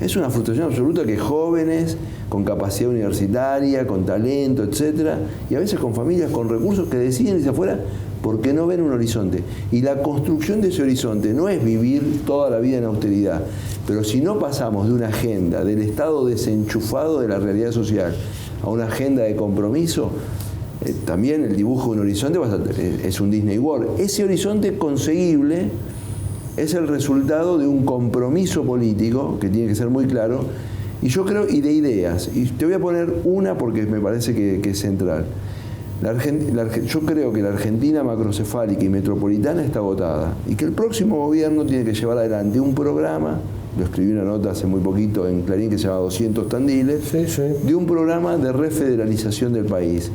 Es una frustración absoluta que jóvenes con capacidad universitaria, con talento, etcétera, y a veces con familias con recursos que deciden irse afuera porque no ven un horizonte. Y la construcción de ese horizonte no es vivir toda la vida en austeridad, pero si no pasamos de una agenda del Estado desenchufado de la realidad social a una agenda de compromiso, también el dibujo de un horizonte es un Disney World. Ese horizonte conseguible es el resultado de un compromiso político que tiene que ser muy claro, y yo creo, y de ideas. Y te voy a poner una porque me parece que es central. Yo creo que la Argentina macrocefálica y metropolitana está agotada y que el próximo gobierno tiene que llevar adelante un programa, lo escribí una nota hace muy poquito en Clarín que se llama 200 Tandiles, de un programa de refederalización del país,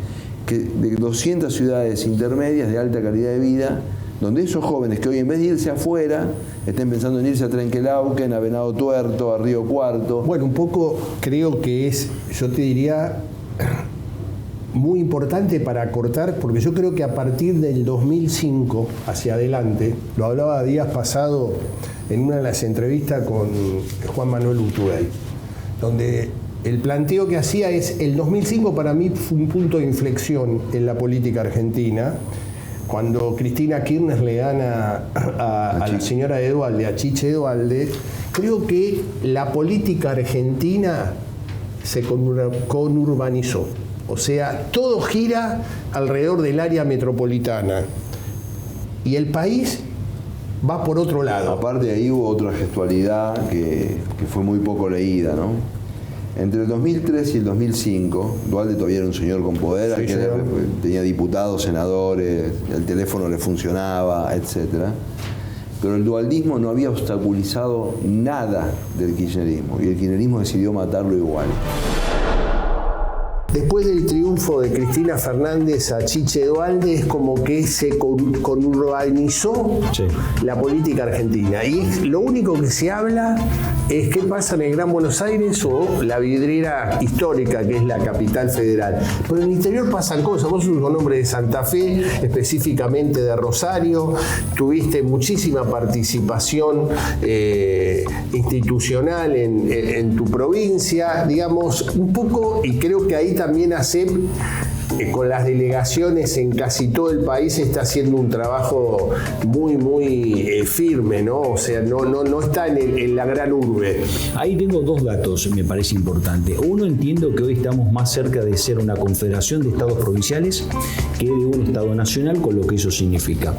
de 200 ciudades intermedias de alta calidad de vida, donde esos jóvenes que hoy en vez de irse afuera, estén pensando en irse a Trenquelauquen, a Venado Tuerto, a Río Cuarto. Bueno, un poco creo que es, yo te diría, muy importante para acortar, porque yo creo que a partir del 2005 hacia adelante, lo hablaba días pasado en una de las entrevistas con Juan Manuel Urtubey, donde el planteo que hacía es, el 2005 para mí fue un punto de inflexión en la política argentina, cuando Cristina Kirchner le gana a la señora Duhalde, a Chiche Duhalde. Creo que la política argentina se conurbanizó. O sea, todo gira alrededor del área metropolitana. Y el país va por otro lado. Aparte de ahí hubo otra gestualidad que fue muy poco leída, ¿no? Entre el 2003 y el 2005, Duhalde todavía era un señor con poder, sí, tenía diputados, senadores, el teléfono le funcionaba, etc. Pero el dualdismo no había obstaculizado nada del kirchnerismo, y el kirchnerismo decidió matarlo igual. Después del triunfo de Cristina Fernández a Chiche Duhalde, es como que se conurbanizó la política argentina. Y lo único que se habla es qué pasa en el Gran Buenos Aires o la vidriera histórica, que es la capital federal. Pero en el interior pasan cosas. Vos sos un hombre de Santa Fe, específicamente de Rosario, tuviste muchísima participación institucional en tu provincia, digamos, un poco, y creo que ahí también ACEP, con las delegaciones en casi todo el país, está haciendo un trabajo muy firme, ¿no? O sea, no está en la gran urbe. Ahí tengo dos datos, me parece importante. Uno, entiendo que hoy estamos más cerca de ser una confederación de estados provinciales que de un estado nacional, con lo que eso significa.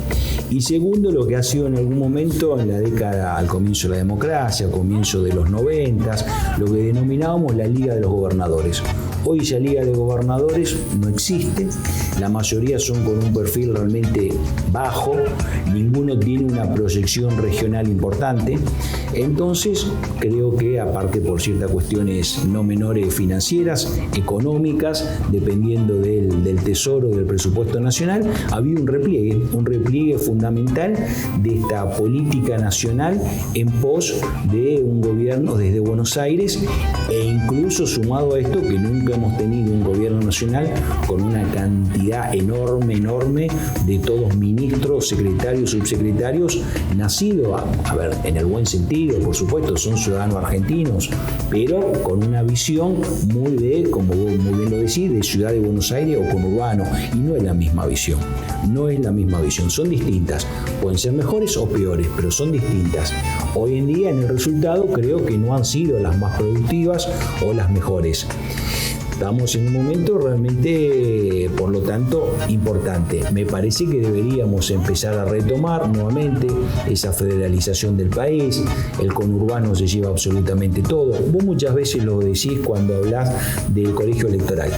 Y segundo, lo que ha sido en algún momento, en la década al comienzo de la democracia, al comienzo de los 90, lo que denominábamos la Liga de los Gobernadores. Hoy esa Liga de Gobernadores no existe, la mayoría son con un perfil realmente bajo, ninguno tiene una proyección regional importante. Entonces, creo que, aparte por ciertas cuestiones no menores financieras, económicas, dependiendo del tesoro, del presupuesto nacional, ha habido un repliegue fundamental de esta política nacional en pos de un gobierno desde Buenos Aires, e incluso sumado a esto, que nunca hemos tenido un gobierno nacional con una cantidad enorme de todos ministros, secretarios, subsecretarios, nacidos, en el buen sentido, por supuesto, son ciudadanos argentinos, pero con una visión muy de, como vos muy bien lo decís, de ciudad de Buenos Aires o conurbano, y no es la misma visión, son distintas, pueden ser mejores o peores, pero son distintas. Hoy en día, en el resultado, creo que no han sido las más productivas o las mejores. Estamos en un momento realmente, por lo tanto, importante. Me parece que deberíamos empezar a retomar nuevamente esa federalización del país. El conurbano se lleva absolutamente todo. Vos muchas veces lo decís cuando hablás del colegio electoral,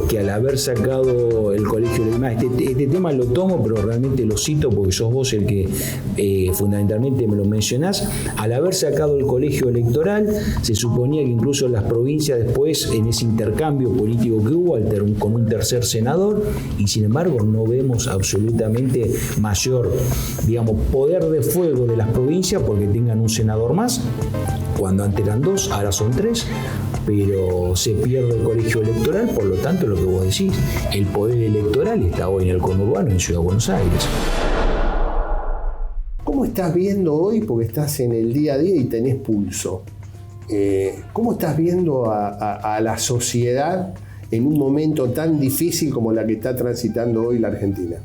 que al haber sacado el colegio electoral, este tema lo tomo, pero realmente lo cito porque sos vos el que fundamentalmente me lo mencionás. Al haber sacado el colegio electoral, se suponía que incluso las provincias después, en ese intercambio cambio político que hubo con un tercer senador, y sin embargo no vemos absolutamente mayor, digamos, poder de fuego de las provincias porque tengan un senador más, cuando antes eran 2, ahora son 3, pero se pierde el colegio electoral, por lo tanto lo que vos decís, el poder electoral está hoy en el conurbano, en Ciudad de Buenos Aires. ¿Cómo estás viendo hoy, porque estás en el día a día y tenés pulso? ¿Cómo estás viendo a la sociedad en un momento tan difícil como la que está transitando hoy la Argentina?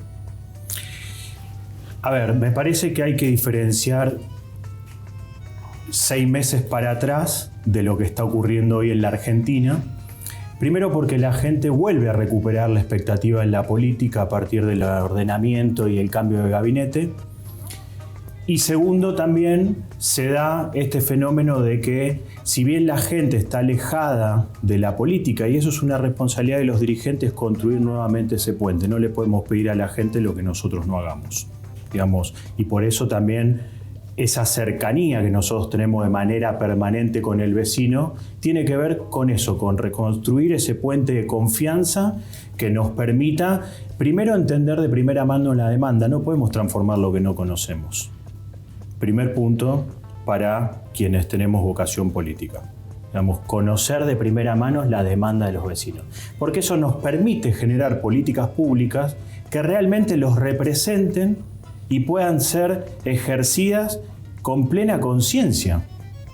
A ver, me parece que hay que diferenciar 6 meses para atrás de lo que está ocurriendo hoy en la Argentina. Primero porque la gente vuelve a recuperar la expectativa en la política a partir del ordenamiento y el cambio de gabinete. Y segundo, también se da este fenómeno de que si bien la gente está alejada de la política, y eso es una responsabilidad de los dirigentes construir nuevamente ese puente, no le podemos pedir a la gente lo que nosotros no hagamos, digamos, y por eso también esa cercanía que nosotros tenemos de manera permanente con el vecino tiene que ver con eso, con reconstruir ese puente de confianza que nos permita primero entender de primera mano la demanda. No podemos transformar lo que no conocemos. Primer punto para quienes tenemos vocación política. Digamos, conocer de primera mano la demanda de los vecinos. Porque eso nos permite generar políticas públicas que realmente los representen y puedan ser ejercidas con plena conciencia,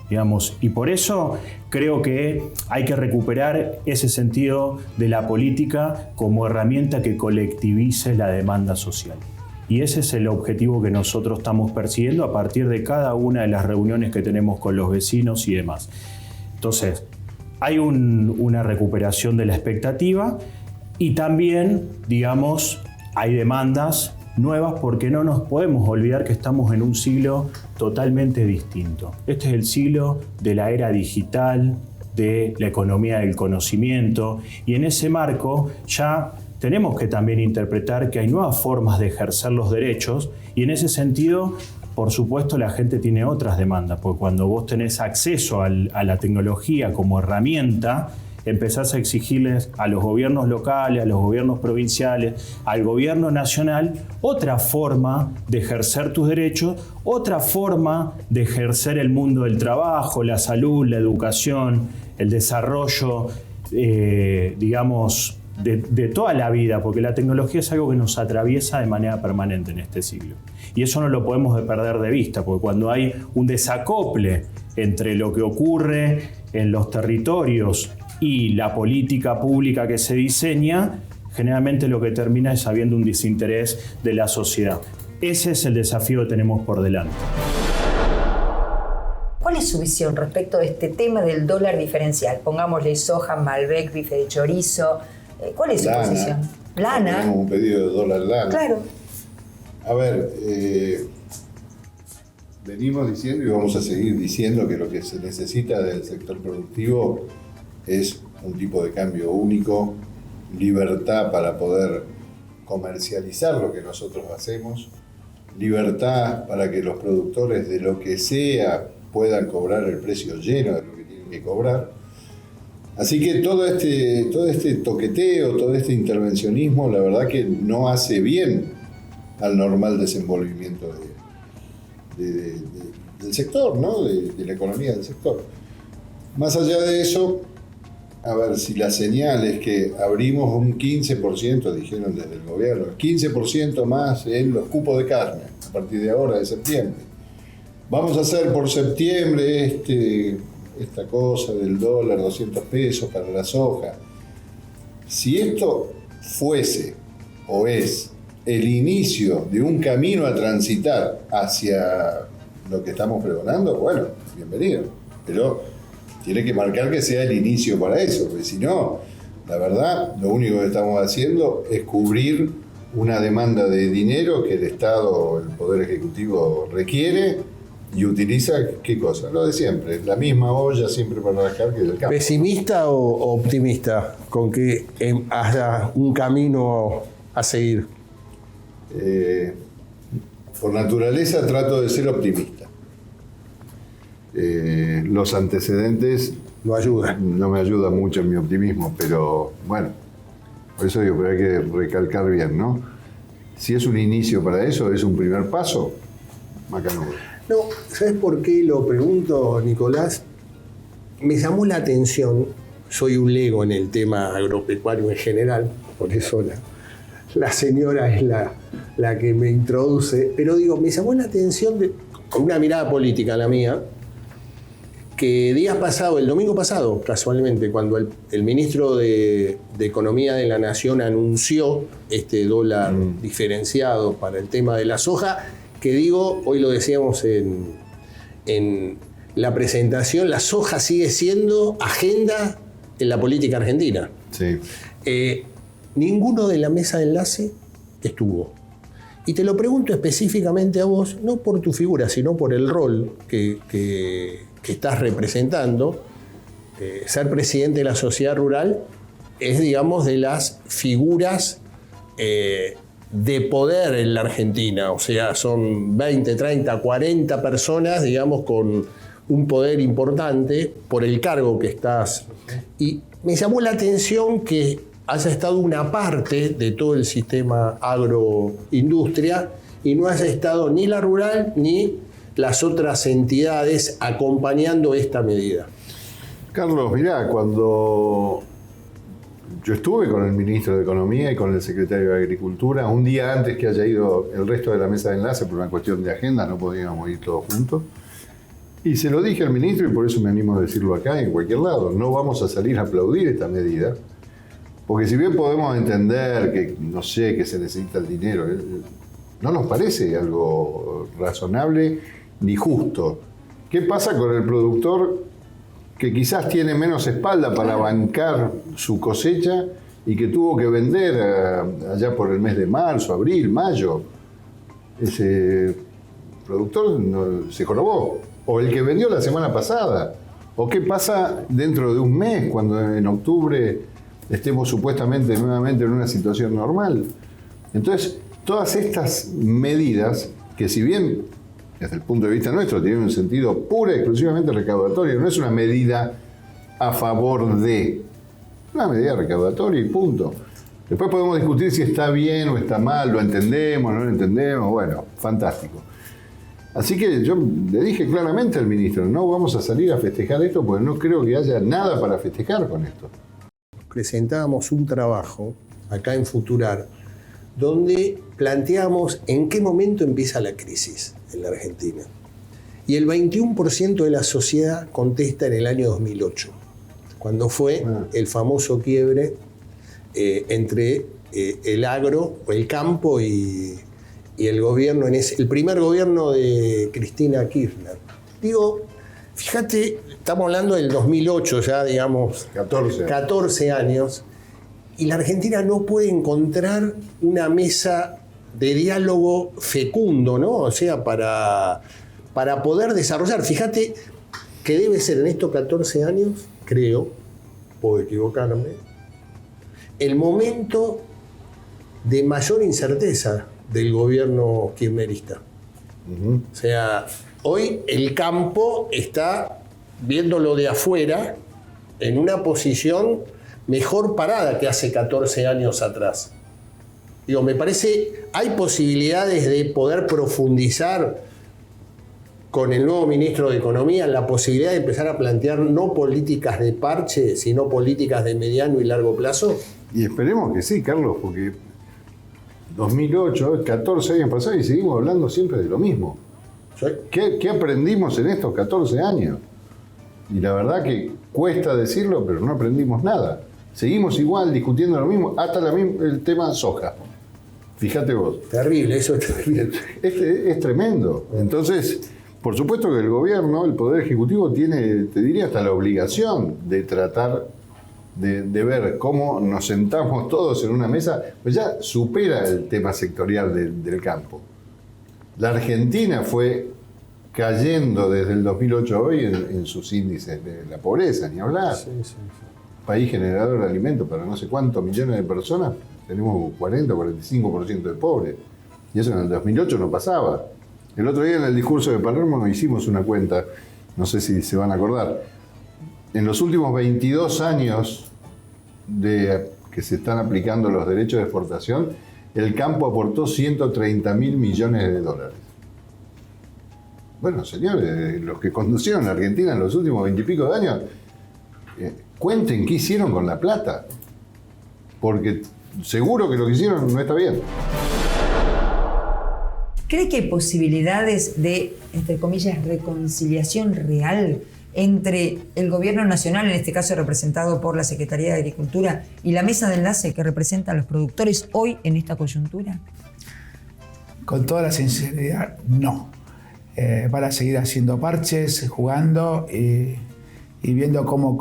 digamos. Y por eso creo que hay que recuperar ese sentido de la política como herramienta que colectivice la demanda social. Y ese es el objetivo que nosotros estamos persiguiendo a partir de cada una de las reuniones que tenemos con los vecinos y demás. Entonces, hay una recuperación de la expectativa y también, digamos, hay demandas nuevas porque no nos podemos olvidar que estamos en un siglo totalmente distinto. Este es el siglo de la era digital, de la economía del conocimiento, y en ese marco ya tenemos que también interpretar que hay nuevas formas de ejercer los derechos, y en ese sentido, por supuesto, la gente tiene otras demandas, porque cuando vos tenés acceso a la tecnología como herramienta, empezás a exigirles a los gobiernos locales, a los gobiernos provinciales, al gobierno nacional, otra forma de ejercer tus derechos, otra forma de ejercer el mundo del trabajo, la salud, la educación, el desarrollo, digamos, de toda la vida, porque la tecnología es algo que nos atraviesa de manera permanente en este siglo. Y eso no lo podemos perder de vista, porque cuando hay un desacople entre lo que ocurre en los territorios y la política pública que se diseña, generalmente lo que termina es habiendo un desinterés de la sociedad. Ese es el desafío que tenemos por delante. ¿Cuál es su visión respecto de este tema del dólar diferencial? Pongámosle soja, Malbec, bife de chorizo. ¿Cuál es su posición? Lana. Tenemos un pedido de dólar lana. Claro. A ver, venimos diciendo y vamos a seguir diciendo que lo que se necesita del sector productivo es un tipo de cambio único, libertad para poder comercializar lo que nosotros hacemos, libertad para que los productores de lo que sea puedan cobrar el precio lleno de lo que tienen que cobrar. Así que todo este toqueteo, todo este intervencionismo, la verdad que no hace bien al normal desenvolvimiento del sector, ¿no? de la economía del sector. Más allá de eso, a ver, si la señal es que abrimos un 15%, dijeron desde el gobierno, 15% más en los cupos de carne, a partir de ahora, de septiembre. Vamos a hacer por septiembre esta cosa del dólar, 200 pesos para la soja. Si esto fuese o es el inicio de un camino a transitar hacia lo que estamos pregonando, bueno, bienvenido. Pero tiene que marcar que sea el inicio para eso, porque si no, la verdad, lo único que estamos haciendo es cubrir una demanda de dinero que el Estado, el Poder Ejecutivo requiere y utiliza, ¿qué cosa? Lo de siempre, la misma olla siempre para rascar que del campo. ¿Pesimista o optimista con que haya un camino a seguir? Por naturaleza trato de ser optimista. Los antecedentes no ayudan. No me ayuda mucho en mi optimismo, pero bueno, por eso digo, pero hay que recalcar bien, ¿no? Si es un inicio para eso, es un primer paso, macanudo. No, ¿sabes por qué lo pregunto, Nicolás? Me llamó la atención, soy un lego en el tema agropecuario en general, por eso la señora es la que me introduce, pero digo, me llamó la atención, con una mirada política la mía, que el domingo pasado, casualmente, cuando el ministro de Economía de la Nación anunció este dólar diferenciado para el tema de la soja, que digo, hoy lo decíamos en la presentación, la soja sigue siendo agenda en la política argentina. Sí. Ninguno de la mesa de enlace estuvo. Y te lo pregunto específicamente a vos, no por tu figura, sino por el rol que estás representando. Ser presidente de la sociedad rural es, digamos, de las figuras de poder en la Argentina. O sea, son 20, 30, 40 personas, digamos, con un poder importante por el cargo que estás. Y me llamó la atención que haya estado una parte de todo el sistema agroindustria y no haya estado ni la rural ni las otras entidades acompañando esta medida. Carlos, mirá, cuando yo estuve con el ministro de Economía y con el secretario de Agricultura, un día antes que haya ido el resto de la mesa de enlace por una cuestión de agenda, no podíamos ir todos juntos, y se lo dije al ministro, y por eso me animo a decirlo acá en cualquier lado, no vamos a salir a aplaudir esta medida, porque si bien podemos entender que, no sé, que se necesita el dinero, no nos parece algo razonable ni justo. ¿Qué pasa con el productor que quizás tiene menos espalda para bancar su cosecha y que tuvo que vender allá por el mes de marzo, abril, mayo? Ese productor se jorobó. O el que vendió la semana pasada. ¿O qué pasa dentro de un mes, cuando en octubre estemos supuestamente nuevamente en una situación normal? Entonces, todas estas medidas, que si bien desde el punto de vista nuestro tienen un sentido pura y exclusivamente recaudatorio, no es una medida a favor de, una medida recaudatoria y punto. Después podemos discutir si está bien o está mal, lo entendemos, no lo entendemos, bueno, fantástico. Así que yo le dije claramente al ministro, no vamos a salir a festejar esto porque no creo que haya nada para festejar con esto. Presentábamos un trabajo acá en Futurar donde planteamos en qué momento empieza la crisis en la Argentina. Y el 21% de la sociedad contesta en el año 2008, cuando fue el famoso quiebre entre el agro, o el campo y el gobierno, el primer gobierno de Cristina Kirchner. Digo, fíjate, estamos hablando del 2008, ya digamos 14 años, y la Argentina no puede encontrar una mesa de diálogo fecundo, ¿no? O sea, para poder desarrollar. Fíjate que debe ser en estos 14 años, creo, puedo equivocarme, el momento de mayor incerteza del gobierno kirchnerista. O sea, hoy el campo está, viéndolo de afuera, en una posición mejor parada que hace 14 años atrás. Digo, me parece, hay posibilidades de poder profundizar con el nuevo ministro de Economía en la posibilidad de empezar a plantear no políticas de parche, sino políticas de mediano y largo plazo. Y esperemos que sí, Carlos, porque 2008, 14 años pasados y seguimos hablando siempre de lo mismo. ¿Qué aprendimos en estos 14 años? Y la verdad que cuesta decirlo, pero no aprendimos nada. Seguimos igual discutiendo lo mismo, hasta el tema soja. Fíjate vos. Terrible, eso es terrible. Es tremendo. Entonces, por supuesto que el gobierno, el Poder Ejecutivo tiene, te diría, hasta la obligación de tratar de ver cómo nos sentamos todos en una mesa, pues ya supera el tema sectorial del campo. La Argentina fue cayendo desde el 2008 a hoy en sus índices de la pobreza, ni hablar. Sí. País generador de alimentos para no sé cuántos millones de personas, tenemos 40 o 45% de pobres. Y eso en el 2008 no pasaba. El otro día en el discurso de Palermo nos hicimos una cuenta no sé si se van a acordar, en los últimos 22 años que se están aplicando los derechos de exportación, el campo aportó 130.000 millones de dólares. Bueno, señores, los que conducieron a Argentina en los últimos 20 y pico de años, cuenten qué hicieron con la plata, porque seguro que lo que hicieron no está bien. ¿Cree que hay posibilidades de, entre comillas, reconciliación real entre el gobierno nacional, en este caso representado por la Secretaría de Agricultura, y la mesa de enlace que representa a los productores hoy en esta coyuntura? Con toda la sinceridad, no. Van a seguir haciendo parches, jugando y viendo cómo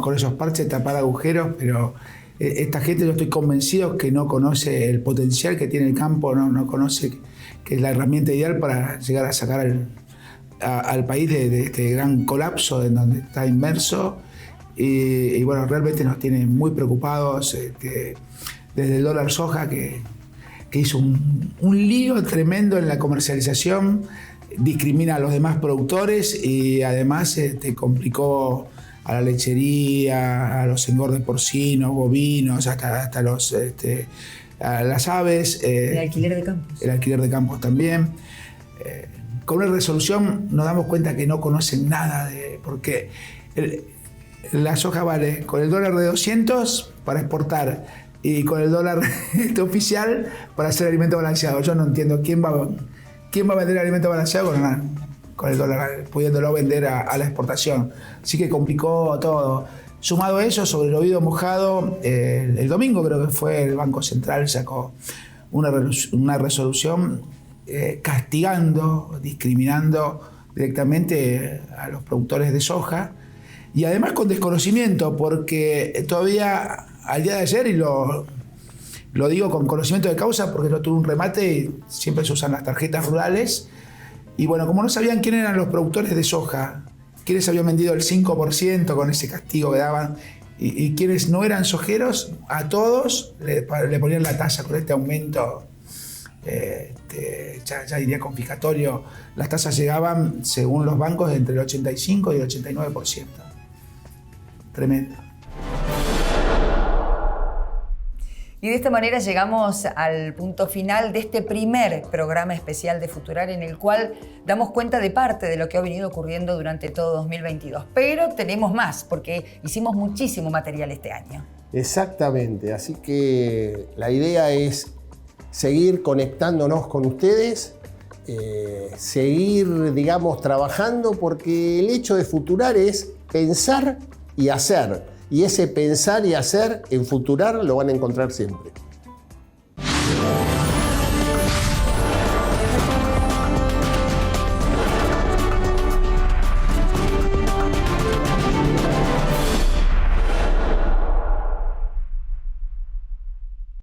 con esos parches tapar agujeros, pero esta gente, yo estoy convencido que no conoce el potencial que tiene el campo, no conoce que es la herramienta ideal para llegar a sacar al país de este gran colapso en donde está inmerso. Y bueno, realmente nos tiene muy preocupados desde el dólar soja que hizo un lío tremendo en la comercialización, discrimina a los demás productores y además complicó a la lechería, a los engordes porcinos, bovinos, hasta a las aves. El alquiler de campos. El alquiler de campos también. Con una resolución nos damos cuenta que no conocen nada porque la soja vale con el dólar de 200 para exportar y con el dólar oficial para hacer alimento balanceado. Yo no entiendo quién va a vender alimento balanceado con el dólar, pudiéndolo vender a la exportación. Así que complicó todo. Sumado a eso, sobre el oído mojado, el domingo creo que fue, el Banco Central sacó una resolución castigando, discriminando directamente a los productores de soja y además con desconocimiento, porque todavía al día de ayer, y lo digo con conocimiento de causa porque yo tuve un remate y siempre se usan las tarjetas rurales, y bueno, como no sabían quién eran los productores de soja, quiénes habían vendido el 5% con ese castigo que daban y quienes no eran sojeros, a todos le ponían la tasa con este aumento. Ya diría confiscatorio. Las tasas llegaban, según los bancos, entre el 85 y el 89%. Tremendo. Y de esta manera llegamos al punto final de este primer programa especial de Futurar, en el cual damos cuenta de parte de lo que ha venido ocurriendo durante todo 2022. Pero tenemos más, porque hicimos muchísimo material este año. Exactamente, así que la idea es seguir conectándonos con ustedes, seguir, digamos, trabajando, porque el hecho de Futurar es pensar y hacer. Y ese pensar y hacer en Futurar lo van a encontrar siempre.